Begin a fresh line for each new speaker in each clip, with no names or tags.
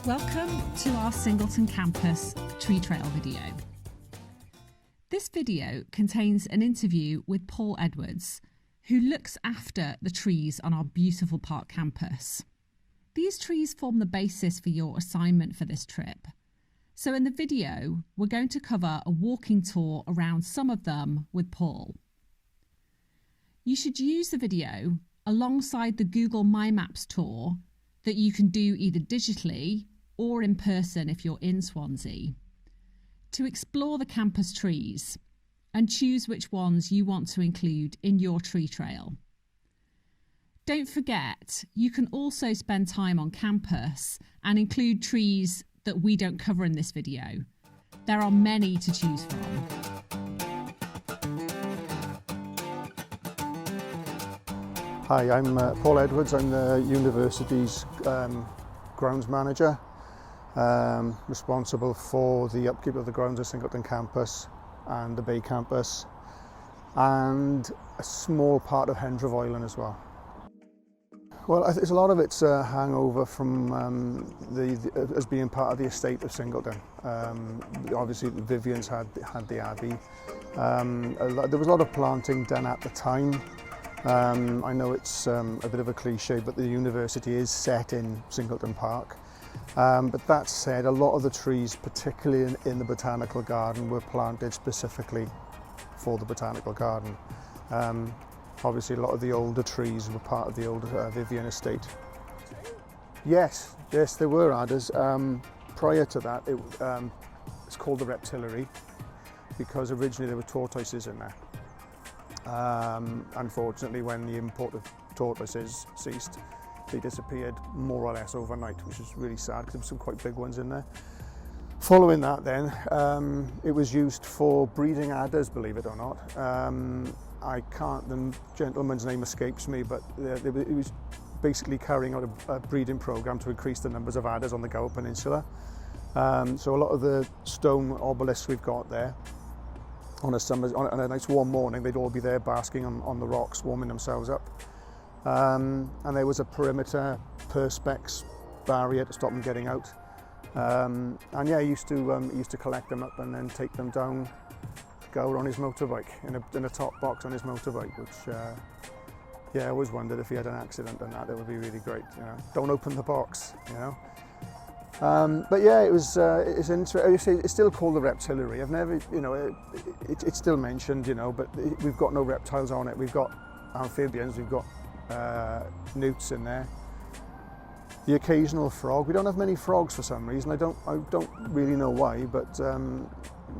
Welcome to our Singleton Campus tree trail video. This video contains an interview with Paul Edwards, who looks after the trees on our beautiful park campus. These trees form the basis for your assignment for this trip. So in the video, we're going to cover a walking tour around some of them with Paul. You should use the video alongside the Google My Maps tour that you can do either digitally or in person if you're in Swansea, to explore the campus trees and choose which ones you want to include in your tree trail. Don't forget, you can also spend time on campus and include trees that we don't cover in this video. There are many to choose from.
Hi, I'm Paul Edwards. I'm the university's grounds manager, responsible for the upkeep of the grounds of Singleton Campus and the Bay Campus, and a small part of Hendref Island as well. Well, a lot of it's a hangover from as being part of the estate of Singleton. Obviously, the Vivians had the Abbey. There was a lot of planting done at the time. I know it's a bit of a cliche, but the university is set in Singleton Park. But that said, a lot of the trees, particularly in the botanical garden, were planted specifically for the botanical garden. Obviously, a lot of the older trees were part of the old Vivian estate. Yes, there were adders. Prior to that, it's called the reptillery because originally there were tortoises in there. Unfortunately, when the import of tortoises ceased, they disappeared more or less overnight, which is really sad because there were some quite big ones in there. Following that then, it was used for breeding adders, believe it or not. The gentleman's name escapes me, but it was basically carrying out a breeding program to increase the numbers of adders on the Gower Peninsula. So a lot of the stone obelisks we've got there, on a nice warm morning, they'd all be there basking on the rocks, warming themselves up. And there was a perimeter perspex barrier to stop them getting out. And yeah, he used to collect them up and then take them down Gower on his motorbike, in a top box on his motorbike, which yeah, I always wondered if he had an accident and that, it would be really great, you know. Don't open the box, you know. But yeah, it's interesting. It's still called the reptillery. I've never, you know, it's still mentioned, you know, but we've got no reptiles on it. We've got amphibians, we've got newts in there. The occasional frog. We don't have many frogs for some reason. I don't really know why, but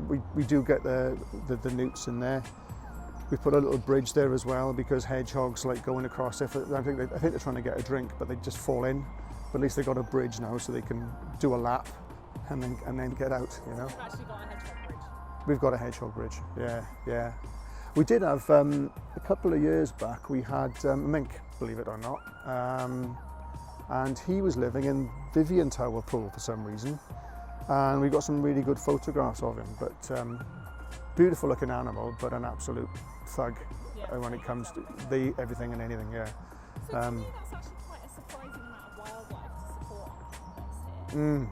we do get the newts in there. We put a little bridge there as well because hedgehogs like going across. I think they're trying to get a drink, but they just fall in. But at least they've got a bridge now, so they can do a lap and then get out. You know.
You've actually got a hedgehog bridge.
We've got a hedgehog bridge. Yeah. We did have a couple of years back. We had a mink, believe it or not, and he was living in Vivian Tower Pool for some reason, and we got some really good photographs of him. But beautiful looking animal, but an absolute thug when it comes to everything and anything. Yeah.
So to me, that's actually quite a surprising amount of wildlife to support a campus here.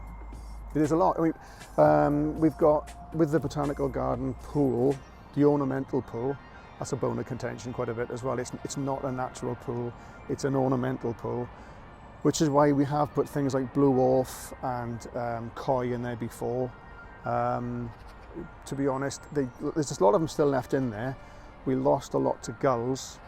It is a lot. I mean, we've got, with the botanical garden pool, the ornamental pool, that's a bone of contention quite a bit as well. It's not a natural pool, it's an ornamental pool, which is why we have put things like blue wharf and koi in there before. To be honest, there's just a lot of them still left in there. We lost a lot to gulls,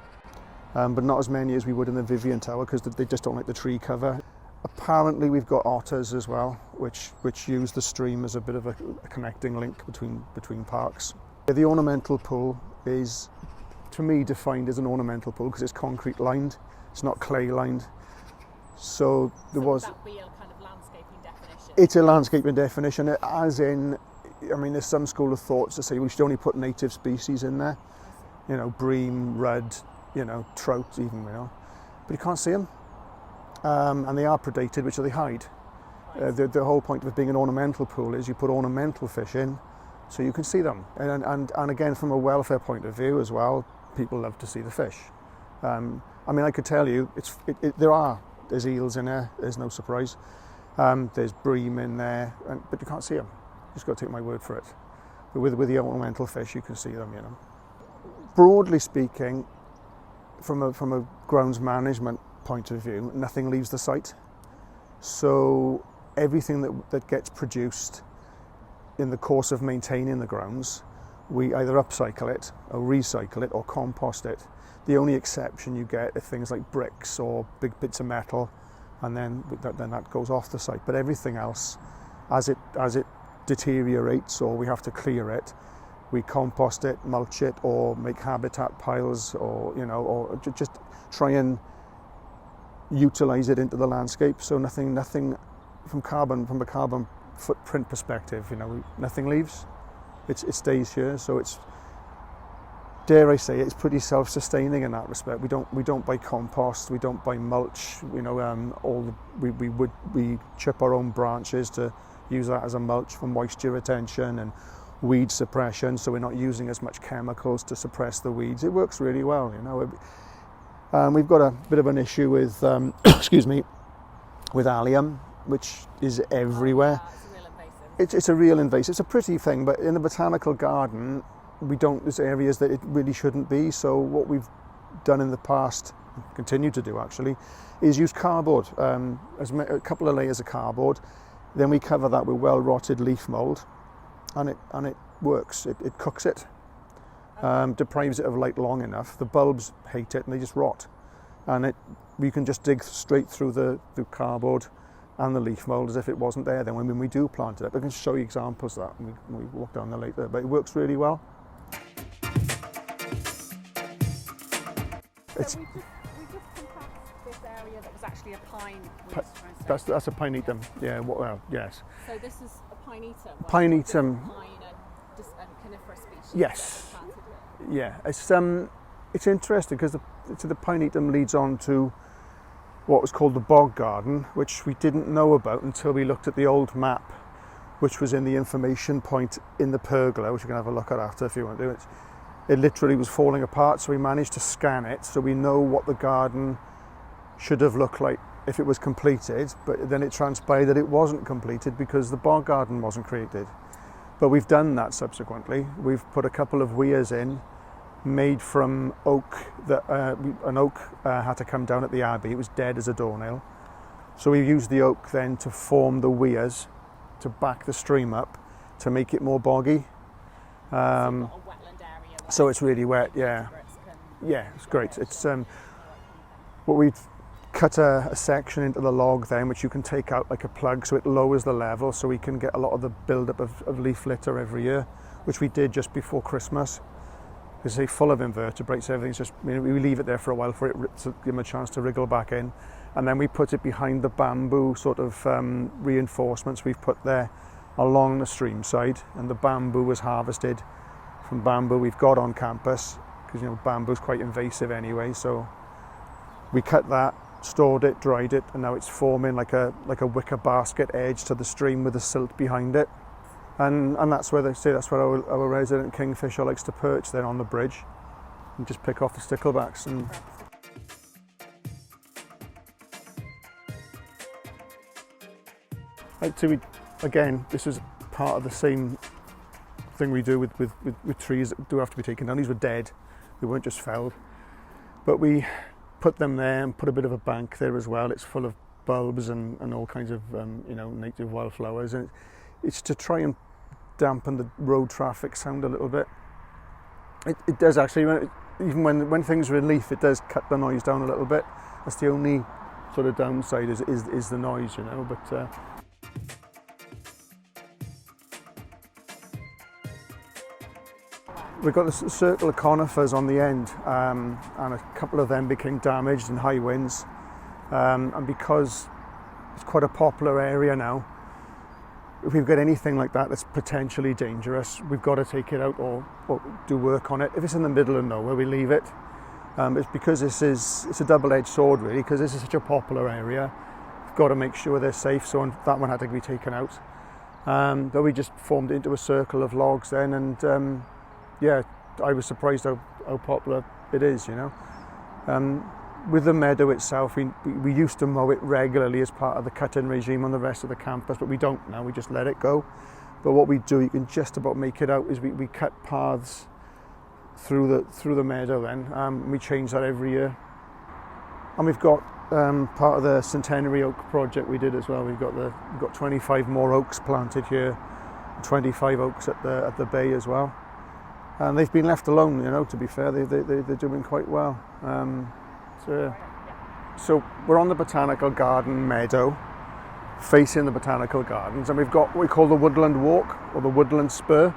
but not as many as we would in the Vivian Tower because they just don't like the tree cover. Apparently we've got otters as well, which use the stream as a bit of a connecting link between parks. The ornamental pool is, to me, defined as an ornamental pool because it's concrete lined, it's not clay lined. So
would that be a kind of landscaping definition?
It's a landscaping definition, as in, I mean, there's some school of thoughts to say we should only put native species in there, you know, bream, rudd, you know, trout even, you know, but you can't see them, and they are predated, which they hide. The whole point of it being an ornamental pool is you put ornamental fish in so you can see them, and again, from a welfare point of view as well, people love to see the fish. I mean, I could tell you, there's eels in there, there's no surprise. There's bream in there, but you can't see them. You just got to take my word for it. But with the ornamental fish, you can see them, you know. Broadly speaking, from a grounds management point of view, nothing leaves the site. So everything that gets produced in the course of maintaining the grounds, we either upcycle it or recycle it or compost it. The only exception you get are things like bricks or big bits of metal, and then that goes off the site. But everything else, as it deteriorates or we have to clear it, we compost it, mulch it, or make habitat piles, or or just try and utilize it into the landscape. So nothing from a carbon footprint perspective, nothing leaves. It stays here. So it's, dare I say, it's pretty self-sustaining in that respect. We don't buy compost, we don't buy mulch. We chip our own branches to use that as a mulch for moisture retention and weed suppression. So we're not using as much chemicals to suppress the weeds. It works really well. We've got a bit of an issue with with allium, which is everywhere. It's a real invasive. It's a pretty thing, but in a botanical garden, there's areas that it really shouldn't be. So what we've done in the past, continue to do actually, is use cardboard, a couple of layers of cardboard. Then we cover that with well-rotted leaf mould, and it works. It cooks it, deprives it of light long enough. The bulbs hate it and they just rot, and we can just dig straight through the cardboard and the leaf mould as if it wasn't there. Then when we do plant it up, I can show you examples of that when we walk down there later. But it works really well.
So we just compassed this area that was actually a pine.
That's a pinetum. Yeah. Well, yes.
So this is a pinetum.
Pinetum.
Pine and coniferous species.
Yes. Yeah. It's interesting because the pinetum leads on to what was called the bog garden, which we didn't know about until we looked at the old map, which was in the information point in the pergola, which you can have a look at after if you want to do it. It literally was falling apart, so we managed to scan it so we know what the garden should have looked like if it was completed, but then it transpired that it wasn't completed because the bog garden wasn't created. But we've done that subsequently. We've put a couple of weirs in, made from oak. An oak had to come down at the Abbey. It was dead as a doornail. So we used the oak then to form the weirs to back the stream up to make it more boggy. So it's really wet, yeah. Yeah, it's great. It's what we've cut a section into the log then, which you can take out like a plug, so it lowers the level, so we can get a lot of the build-up of leaf litter every year, which we did just before Christmas. It's full of invertebrates. Everything's just, we leave it there for a while for it to give them a chance to wriggle back in, and then we put it behind the bamboo sort of reinforcements we've put there along the stream side, and the bamboo was harvested from bamboo we've got on campus, because bamboo's quite invasive anyway. So we cut that, stored it, dried it, and now it's forming like a wicker basket edge to the stream with the silt behind it, and that's where that's where our resident kingfisher likes to perch then on the bridge and just pick off the sticklebacks. And again, this is part of the same thing we do with trees that do have to be taken down. These were dead, they weren't just felled, but we put them there and put a bit of a bank there as well. It's full of bulbs and all kinds of native wildflowers, and it's to try and dampen the road traffic sound a little bit. It does actually, even when things are in leaf, it does cut the noise down a little bit. That's the only sort of downside is the noise, but we've got a circle of conifers on the end, and a couple of them became damaged in high winds, and because it's quite a popular area now, if we've got anything like that that's potentially dangerous, we've got to take it out or do work on it. If it's in the middle of nowhere, we leave it. It's because it's a double-edged sword really, because this is such a popular area. We've got to make sure they're safe, so that one had to be taken out. But we just formed it into a circle of logs then, and I was surprised how popular it is, with the meadow itself, we used to mow it regularly as part of the cutting regime on the rest of the campus, but we don't now, we just let it go. But what we do, you can just about make it out, is we cut paths through the meadow then. We change that every year. And we've got part of the centenary oak project we did as well. We've got 25 more oaks planted here, 25 oaks at the bay as well. And they've been left alone, you know, to be fair. They're doing quite well. So we're on the Botanical Garden meadow, facing the Botanical Gardens, and we've got what we call the Woodland Walk, or the Woodland Spur.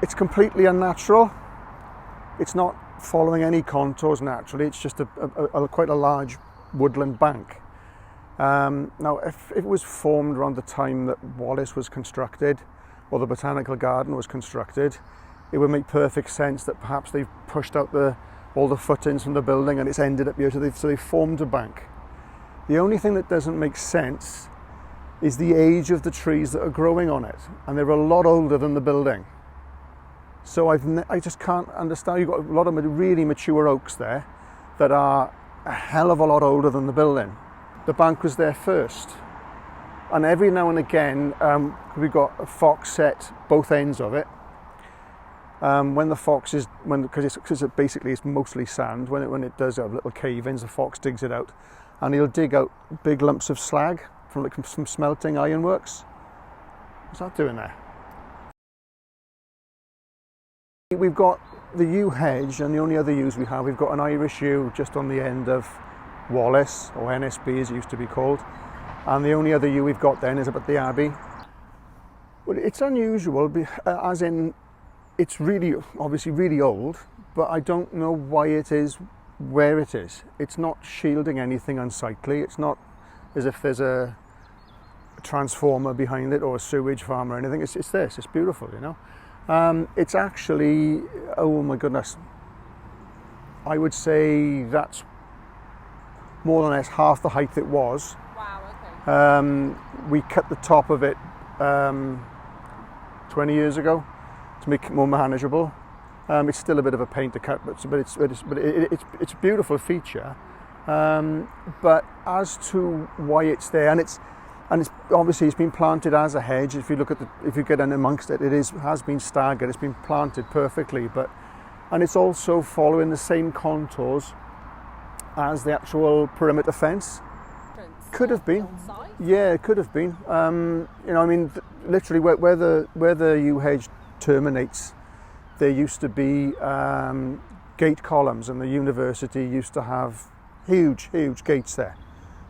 It's completely unnatural. It's not following any contours naturally. It's just quite a large woodland bank. Now, if it was formed around the time that Wallace was constructed, or the Botanical Garden was constructed, it would make perfect sense that perhaps they've pushed out all the footings from the building and it's ended up here, so they've formed a bank. The only thing that doesn't make sense is the age of the trees that are growing on it, and they're a lot older than the building. So I just can't understand. You've got a lot of really mature oaks there that are a hell of a lot older than the building. The bank was there first, and every now and again we've got a fox set both ends of it. When the fox is, because basically it's mostly sand, when it does have little cave-ins, the fox digs it out, and he'll dig out big lumps of slag from smelting ironworks. What's that doing there? We've got the yew hedge, and the only other yews we have, we've got an Irish yew just on the end of Wallace, or NSB as it used to be called, and the only other yew we've got then is up at the Abbey. Well, it's unusual, as in it's really, obviously really old, but I don't know why it is where it is. It's not shielding anything unsightly. It's not as if there's a transformer behind it or a sewage farm or anything. It's beautiful, you know. It's actually, oh my goodness, I would say that's more or less half the height it was.
Wow, okay.
We cut the top of it 20 years ago to make it more manageable. It's still a bit of a pain to cut, but it's a beautiful feature. But as to why it's there, and it's obviously it's been planted as a hedge. If you get in amongst it, has been staggered. It's been planted perfectly, and it's also following the same contours as the actual perimeter fence. Could have been. Yeah, it could have been. You know, I mean, literally where the yew hedge terminates, there used to be gate columns, and the university used to have huge gates there,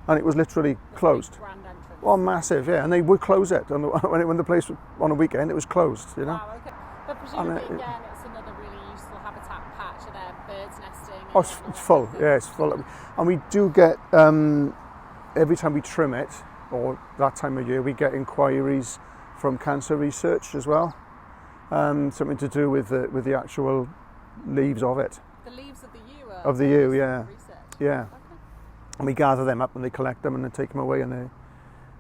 and it was literally closed.
Grand entrance.
Well, massive, yeah, and they would close it when the place was on a weekend. It was closed, you know.
Wow, okay. But presumably again, it's another really useful habitat patch. Are there birds nesting?
Oh, it's full. Yeah, it's full, and we do get every time we trim it, or that time of year, we get inquiries from cancer research as well. Something to do with the actual leaves of it.
The leaves of the yew.
Of the yew, yeah.
Research.
Yeah.
Okay.
And we gather them up and they collect them and then take them away and they,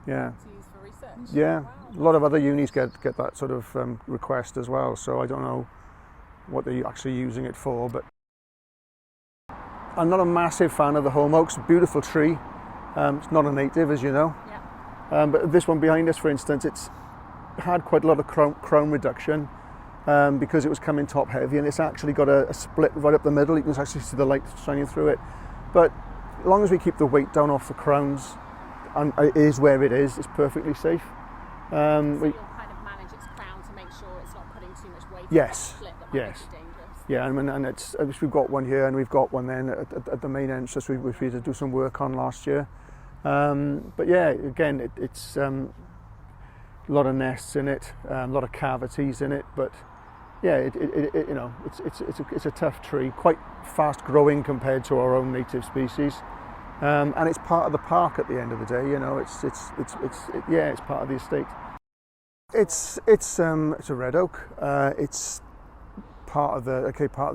yeah.
To use for research.
Yeah.
Wow.
A lot of other unis get that sort of request as well. So I don't know what they're actually using it for, but I'm not a massive fan of the holm oak. It's a beautiful tree. It's not a native, as you know.
Yeah.
But this one behind us, for instance, it's had quite a lot of crown reduction because it was coming top heavy, and it's actually got a split right up the middle. You can actually see the light shining through it. But as long as we keep the weight down off the crowns, and it is where it is, it's perfectly safe.
So you'll kind of manage its crown to make sure it's not putting too much weight
Yes.
on that split that might make it dangerous.
Yeah, and it's we've got one here, and we've got one then at the main entrance which we had to do some work on last year. But yeah, again, it's a lot of nests in it, a lot of cavities in it, but yeah, it you know, it's a tough tree, quite fast growing compared to our own native species, and it's part of the park at the end of the day. You know, it's part of the estate. It's a red oak. It's part of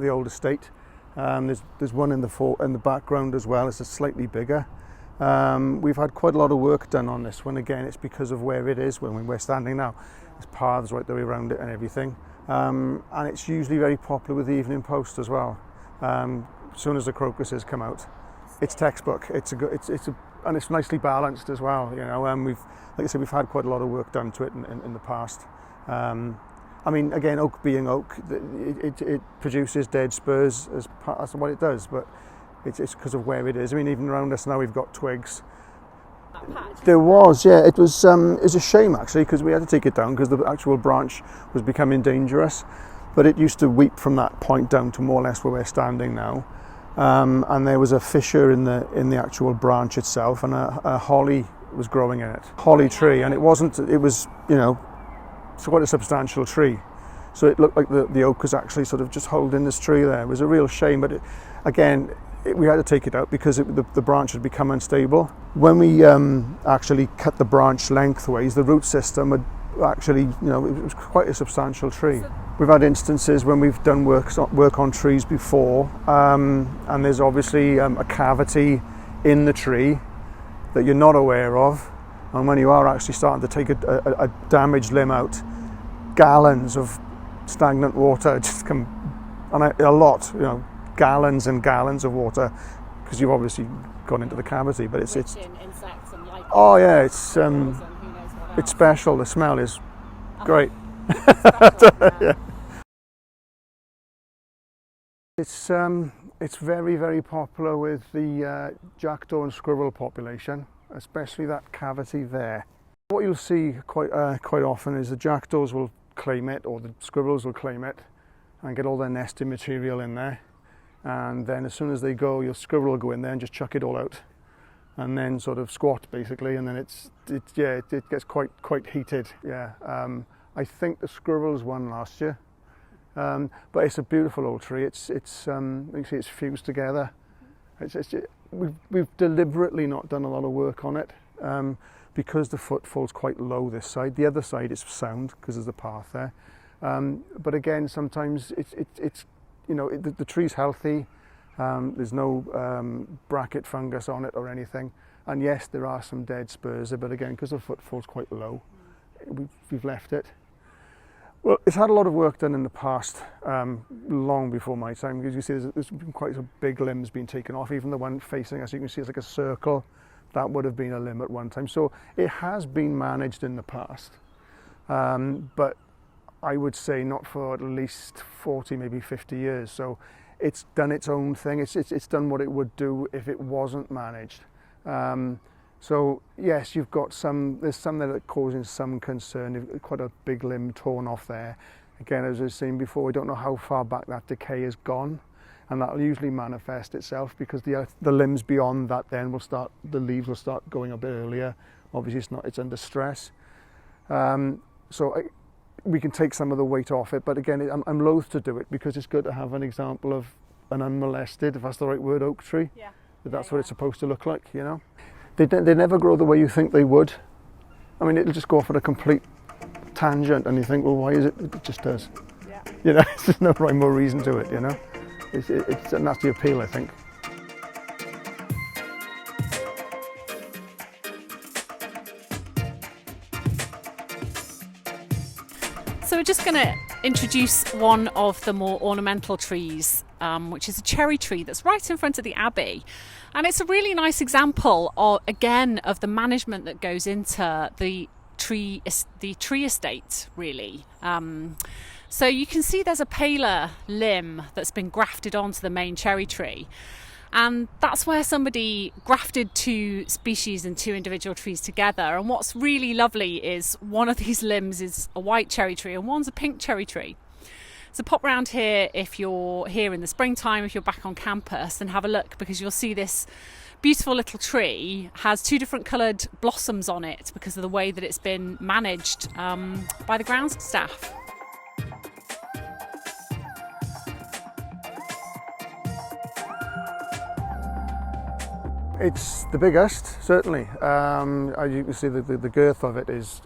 the old estate. There's one in the background as well. It's a slightly bigger. We've had quite a lot of work done on this one. Again, it's because of where it is when we're standing now. There's paths right the way around it and everything. And it's usually very popular with the Evening Post as well. as soon as the crocuses come out, it's textbook. And it's nicely balanced as well. You know, like I said, we've had quite a lot of work done to it in the past. I mean, again, oak being oak, it produces dead spurs as part of what it does, but it's because of where it is. I mean, even around us now, we've got twigs. There was, yeah. It was a shame actually, because we had to take it down because the actual branch was becoming dangerous. But it used to weep from that point down to more or less where we're standing now. And there was a fissure in the actual branch itself, and a holly was growing in it. Holly tree, and it was, you know, it's quite a substantial tree. So it looked like the oak was actually sort of just holding this tree there. It was a real shame, but we had to take it out because the branch had become unstable. When we actually cut the branch lengthways, the root system had actually, you know, it was quite a substantial tree. We've had instances when we've done work on trees before, and there's obviously a cavity in the tree that you're not aware of, and when you are actually starting to take a damaged limb out, gallons of stagnant water just come, and a lot, you know, gallons and gallons of water, because you've obviously gone into the cavity. But it's
insects and lichens.
Oh yeah, it's special. The smell is great. Yeah. It's very, very popular with the jackdaw and squirrel population, especially that cavity there. What you'll see quite often is the jackdaws will claim it, or the squirrels will claim it, and get all their nesting material in there. And then as soon as they go, your squirrel will go in there and just chuck it all out, and then sort of squat basically, and then it gets quite heated. Yeah, I think the squirrels won last year, but it's a beautiful old tree. You can see it's fused together. We've deliberately not done a lot of work on it because the footfall's quite low this side. The other side is sound because there's a path there. But again, sometimes it's you know, the tree's healthy. There's no bracket fungus on it or anything. And yes, there are some dead spurs there, but again, because the footfall's quite low, we've left it. Well, it's had a lot of work done in the past, long before my time, because you see there's been quite some big limbs being taken off. Even the one facing us, you can see it's like a circle. That would have been a limb at one time. So it has been managed in the past, but I would say not for at least 40, maybe 50 years. So it's done its own thing. It's done what it would do if it wasn't managed. So yes, you've got there's some that are causing some concern. You've got quite a big limb torn off there. Again, as I was saying before, we don't know how far back that decay has gone, and that'll usually manifest itself because the limbs beyond that then the leaves will start going a bit earlier. Obviously it's under stress. We can take some of the weight off it, but again, I'm loath to do it because it's good to have an example of an unmolested, if that's the right word, oak tree. Yeah. That's what it's supposed to look like, you know. They never grow the way you think they would. I mean, it'll just go off at a complete tangent, and you think, well, why is it? It just does. Yeah. You know, there's no rhyme or reason to it, you know. And that's the appeal, I think.
So we're just going to introduce one of the more ornamental trees, which is a cherry tree that's right in front of the Abbey. And it's a really nice example of the management that goes into the tree estate, really. So you can see there's a paler limb that's been grafted onto the main cherry tree. And that's where somebody grafted two species and two individual trees together. And what's really lovely is one of these limbs is a white cherry tree and one's a pink cherry tree. So pop round here if you're here in the springtime, if you're back on campus, and have a look, because you'll see this beautiful little tree has two different coloured blossoms on it because of the way that it's been managed by the grounds staff.
It's the biggest, certainly. As you can see, the girth of it is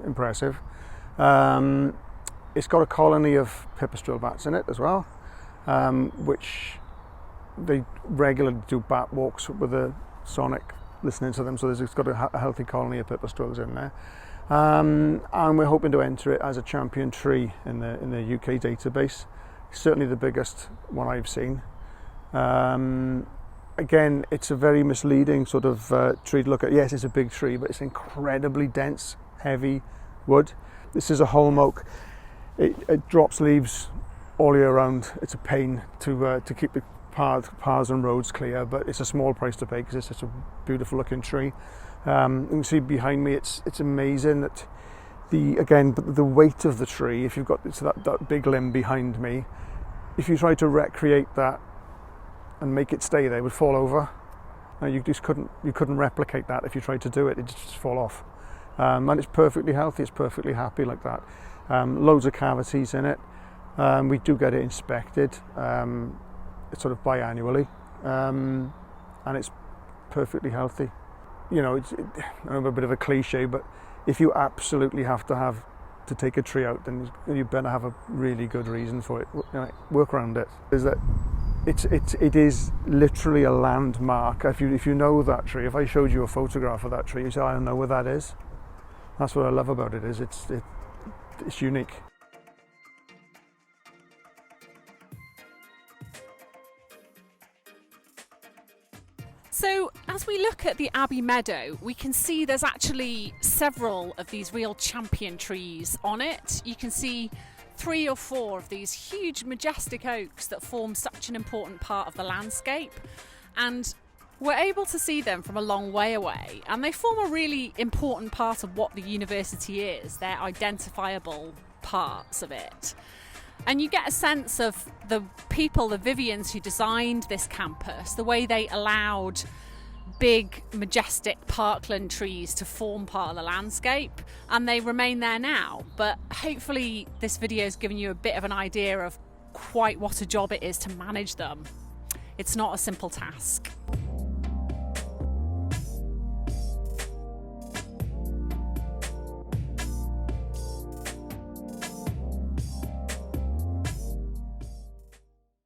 impressive. It's got a colony of pipistrelle bats in it as well, which they regularly do bat walks with a sonic listening to them, so it's got a healthy colony of pipistrelles in there. And we're hoping to enter it as a champion tree in the UK database. Certainly the biggest one I've seen. Again, it's a very misleading sort of tree to look at. Yes, it's a big tree, but it's incredibly dense, heavy wood. This is a holm oak. It drops leaves all year round. It's a pain to keep the paths and roads clear, but it's a small price to pay because it's such a beautiful looking tree. You can see behind me, it's amazing that the weight of the tree, if you've got that big limb behind me, if you try to recreate that and make it stay there, it would fall over. You couldn't replicate that if you tried to do it. It'd just fall off. And it's perfectly healthy. It's perfectly happy like that. Loads of cavities in it. We do get it inspected. It's sort of biannually, and it's perfectly healthy. You know, I know a bit of a cliche, but if you absolutely have to take a tree out, then you better have a really good reason for it. Work around it. Is that it is literally a landmark. If you know that tree, if I showed you a photograph of that tree, you say, I don't know where that is. That's what I love about it. It's unique.
So as we look at the Abbey Meadow, we can see there's actually several of these real champion trees on it. You can see 3 or 4 of these huge majestic oaks that form such an important part of the landscape, and we're able to see them from a long way away, and they form a really important part of what the university is. They're identifiable parts of it. And you get a sense of the people, the Vivians who designed this campus, the way they allowed big, majestic parkland trees to form part of the landscape, and they remain there now. But hopefully this video has given you a bit of an idea of quite what a job it is to manage them. It's not a simple task.